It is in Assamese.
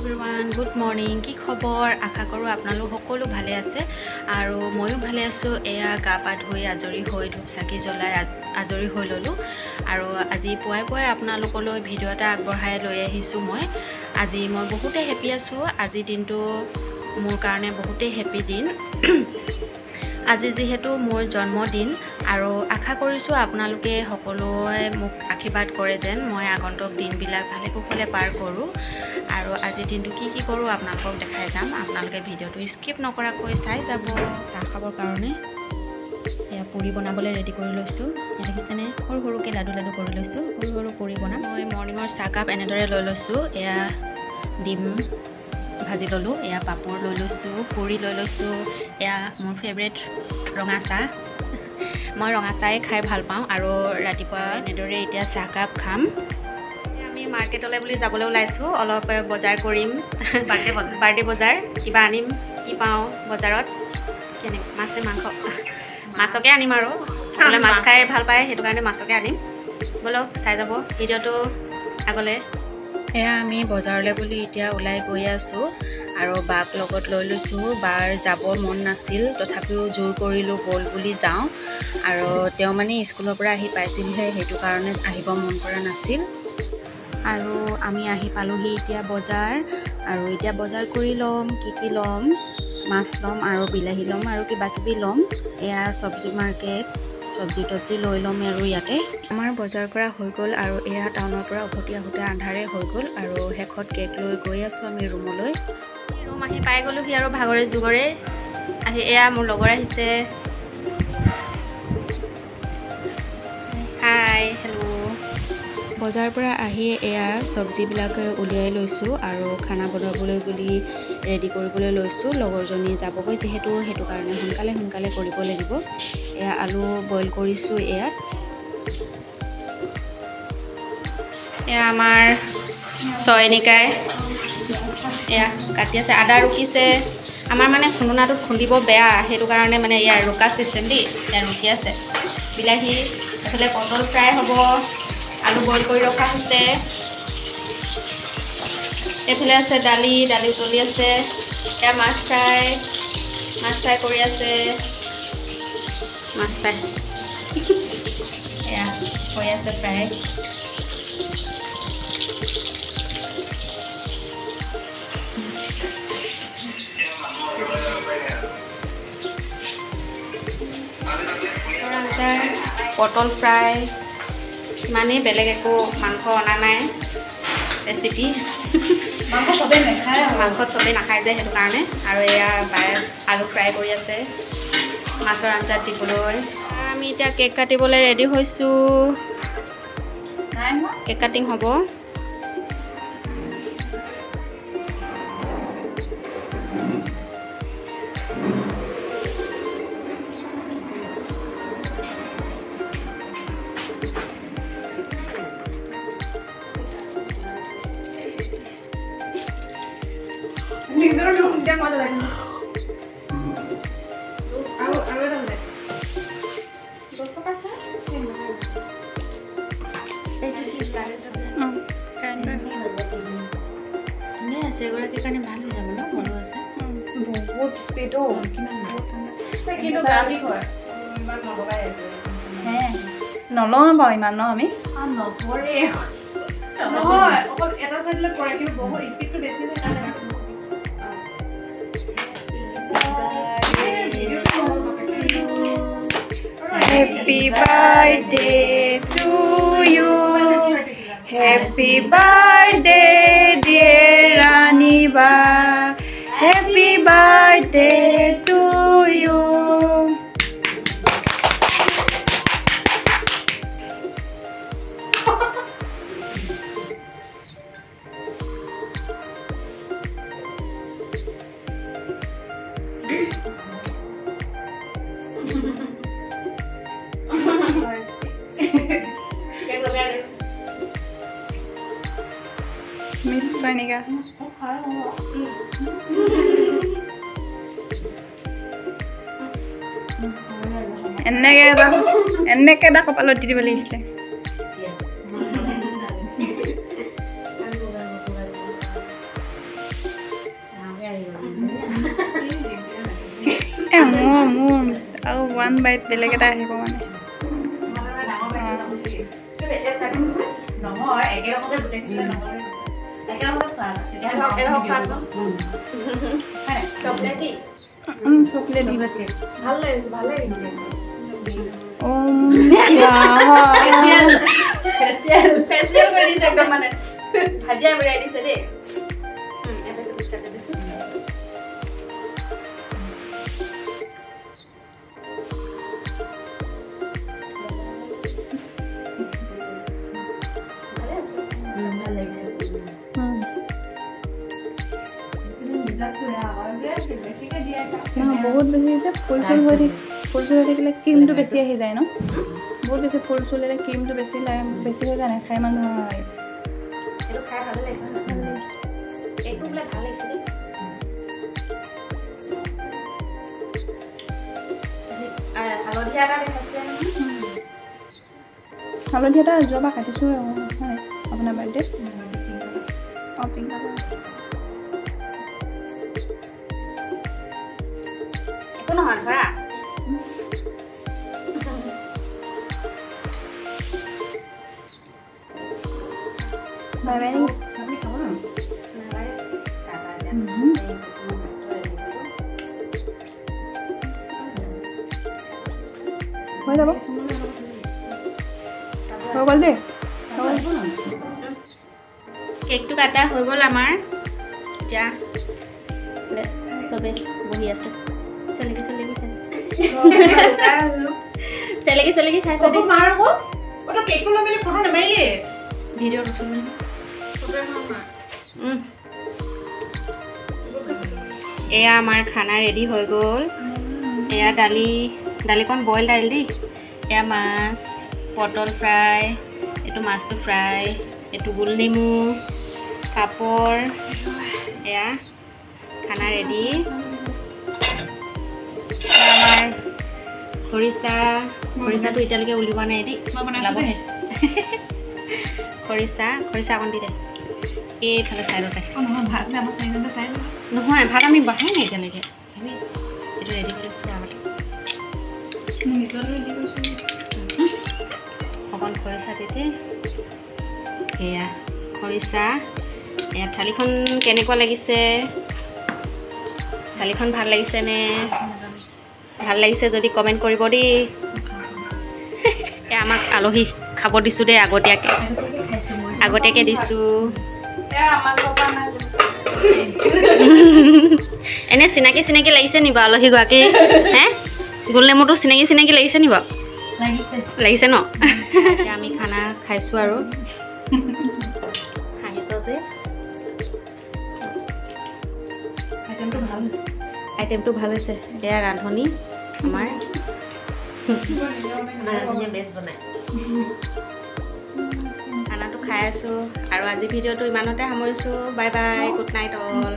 এভৰিৱান গুড মৰ্নিং কি খবৰ আশা কৰোঁ আপোনালোক সকলো ভালে আছে আৰু ময়ো ভালে আছোঁ এয়া গা পা ধুই আজৰি হৈ ধূপ চাকি জ্বলাই আজৰি হৈ ল'লোঁ আৰু আজি পুৱাই পুৱাই আপোনালোকলৈ ভিডিঅ' এটা আগবঢ়াই লৈ আহিছোঁ আজি মই বহুতেই হেপী আছোঁ আজি দিনটো মোৰ কাৰণে বহুতেই হেপী দিন আজি যেহেতু মোৰ জন্মদিন আৰু আশা কৰিছোঁ আপোনালোকে সকলোৱে মোক আশীৰ্বাদ কৰে যেন মই আগন্তুক দিনবিলাক ভালে কুশলে পাৰ কৰোঁ আৰু আজি দিনটো কি কৰোঁ আপোনালোকক দেখাই যাম আপোনালোকে ভিডিঅ'টো স্কিপ নকৰাকৈ চাই যাব চাহ খাবৰ কাৰণে এয়া পুৰি বনাবলৈ ৰেডি কৰি লৈছোঁ দেখিছেনে সৰু সৰুকৈ লাডু কৰি লৈছোঁ সৰু পুৰি বনাম মই মৰ্ণিঙৰ চাহকাপ এনেদৰে লৈ লৈছোঁ এয়া ডিম ভাজি ল'লোঁ এয়া পাপৰ লৈ লৈছোঁ পুৰি লৈ লৈছোঁ এয়া মোৰ ফেভৰেট ৰঙা চাহ মই ৰঙা চাহেই খাই ভাল পাওঁ আৰু ৰাতিপুৱা এনেদৰে এতিয়া চাহকাপ খাম আমি মাৰ্কেটলৈ বুলি যাবলৈ ওলাইছোঁ অলপ বজাৰ কৰিম বাৰ্ডে বজাৰ কিবা আনিম কি পাওঁ বজাৰত কেনে মাছ নে মাংস মাছকে আনিম আৰু সকলোৱে মাছ খাই ভাল পায় সেইটো কাৰণে মাছকে আনিম ব'লক চাই যাব ভিডিঅ'টো আগলৈ এয়া আমি বজাৰলৈ বুলি এতিয়া ওলাই গৈ আছোঁ আৰু বাক লগত লৈ লৈছোঁ বাৰ যাব মন নাছিল তথাপিও জোৰ কৰিলোঁ বল বুলি যাওঁ আৰু তেওঁ মানে স্কুলৰ পৰা আহি পাইছিলহে সেইটো কাৰণে আহিব মন কৰা নাছিল আৰু আমি আহি পালোহি এতিয়া বজাৰ আৰু এতিয়া বজাৰ কৰি ল'ম কি ল'ম মাছ ল'ম আৰু বিলাহী ল'ম আৰু কিবাকিবি ল'ম এয়া চব্জি মাৰ্কেট চব্জি লৈ ল'ম আৰু ইয়াতে আমাৰ বজাৰ কৰা হৈ গ'ল আৰু এয়া টাউনৰ পৰা উভতি আহোঁতে আন্ধাৰে হৈ গ'ল আৰু শেষত কেক লৈ গৈ আছোঁ আমি ৰুমলৈ ৰুম আহি পাই গ'লোহি আৰু ভাগৰে যুগৰে আহি এয়া মোৰ লগৰ আহিছে হাই হেল্ল' বজাৰৰ পৰা আহি এয়া চব্জিবিলাক উলিয়াই লৈছোঁ আৰু খানা বনাবলৈ বুলি ৰেডি কৰিবলৈ লৈছোঁ লগৰজনী যাবগৈ যিহেতু সেইটো কাৰণে সোনকালে কৰিব লাগিব এয়া আলু বইল কৰিছোঁ ইয়াত এয়া আমাৰ চয়নিকাই এয়া কাটি আছে আদা ৰুকিছে আমাৰ মানে খুন্দনাটোত খুন্দিব বেয়া সেইটো কাৰণে মানে ইয়াৰ ৰুকা চিষ্টেম দেই ইয়াৰ ৰুকি আছে বিলাহী এইফালে পটল ফ্ৰাই হ'ব আলু বইল কৰি ৰখা হৈছে এইফালে আছে দালি উতলি আছে এয়া মাছ ফ্ৰাই কৰি আছে মাছ ফ্ৰাই এয়া হৈ আছে ফ্ৰাই পটল ফ্ৰাই ইমানেই বেলেগ একো মাংস অনা নাই ৰেচিপি মাংস চবেই নাখায় যে সেইটো কাৰণে আৰু এয়া বায়ে আলু ফ্ৰাই কৰি আছে মাছৰ আঞ্জাত দিবলৈ আমি এতিয়া কেক কাটিবলৈ ৰেডি হৈছোঁ কেক কাটিং হ'ব এগৰাকীৰ কাৰণে ভাল হৈ যাব ন সৰু আছে বহুত স্পীড নলওঁ বাৰু ইমান ন আমি নপৰে এটা চাইডলৈ পৰে কিন্তু বহুত স্পীডটো বেছি যায় Happy birthday to you. Happy birthday, dear Aniba. Happy birthday to you. Miss Sonika. এনেকে এটা কপালত দি দিব লাগিছিলে মোৰ আৰু 1 বাইট বেলেগ এটা আহিব মানে নহয় একেলগতে গোটেইখিনি নহয় একেলগতে চকলেট চকলেট দিবাতে ভাল লাগিছে ভাল লাগিছে ফেচিয়েল কৰি দিছে একদম মানে ভাজিয়া বনাই দিছে দেই এটা সব কাটে দিছো ভাল লাগিছে বহুত বেছি যে ফুল হৈ থাকিলে ক্ৰীমটো বেছি আহি যায় ন বহুত বেছি ফুল হ'লে ক্ৰীমটো বেছি হৈ যায় খাই ইমান নহয় এইটো খাই ভালে লাগিছে এইটো বোলে ভাল লাগিছে দেই হালধীয়া এটা দেখাইছে হালধীয়া এটা যোৱাবাৰ কাটিছোঁ হয় আপোনাৰ বাৰ্থডে পিংক কালাৰ একো নহয় ধৰা বাই বাই আপুনি খাব না হৈ যাব হৈ গ'ল দেই কেকটো কাটা হৈ গ'ল আমাৰ এতিয়া চবেই বহি আছে চেলেকি খাইছে দেই মাৰ আকৌ ওটা কেকটো লৈ মেলি ফটো নামাৰিলে ভিডিঅ' উঠিলে এয়া আমাৰ খানা ৰেডি হৈ গ'ল এয়া দালিকণ বইল দাইল দেই এয়া মাছ পটল ফ্ৰাই এইটো মাছটো ফ্ৰাই এইটো গোল নেমু পাপৰ এয়া খানা ৰেডি আমাৰ খৰিচাটো এতিয়ালৈকে উলিওৱা নাই দেই ওলাবহে খৰিচা অকণ দি দে এইফালে চাইডতে নহয় ভাত আমাৰ চাৰিজনে খাই নহয় ভাত আমি বহাই নাই এতিয়ালৈকে আমি এইটো ৰেডি কৰি আছোঁ আগতে অকণ খৰিচা দিতে সেয়া খৰিচা এয়া থালিখন কেনেকুৱা লাগিছে থালিখন ভাল লাগিছেনে ভাল লাগিছে যদি কমেণ্ট কৰিব দেই এয়া আমাক আলহী খাব দিছোঁ দেই আগতীয়াকৈ দিছোঁ এনে চিনাকি লাগিছে নি বাৰু আলহীগৰাকী হে গোল নেমুটো চিনাকি লাগিছে নি বাৰু লাগিছে ন এতিয়া আমি খানা খাইছোঁ আৰু হাঁহিছ যে আইটেমটো ভাল হৈছে এয়া ৰান্ধনি আমাৰ বেষ্ট বনায় খানাটো খাই আছোঁ আৰু আজি ভিডিঅ'টো ইমানতে সামৰিছোঁ bye bye good night all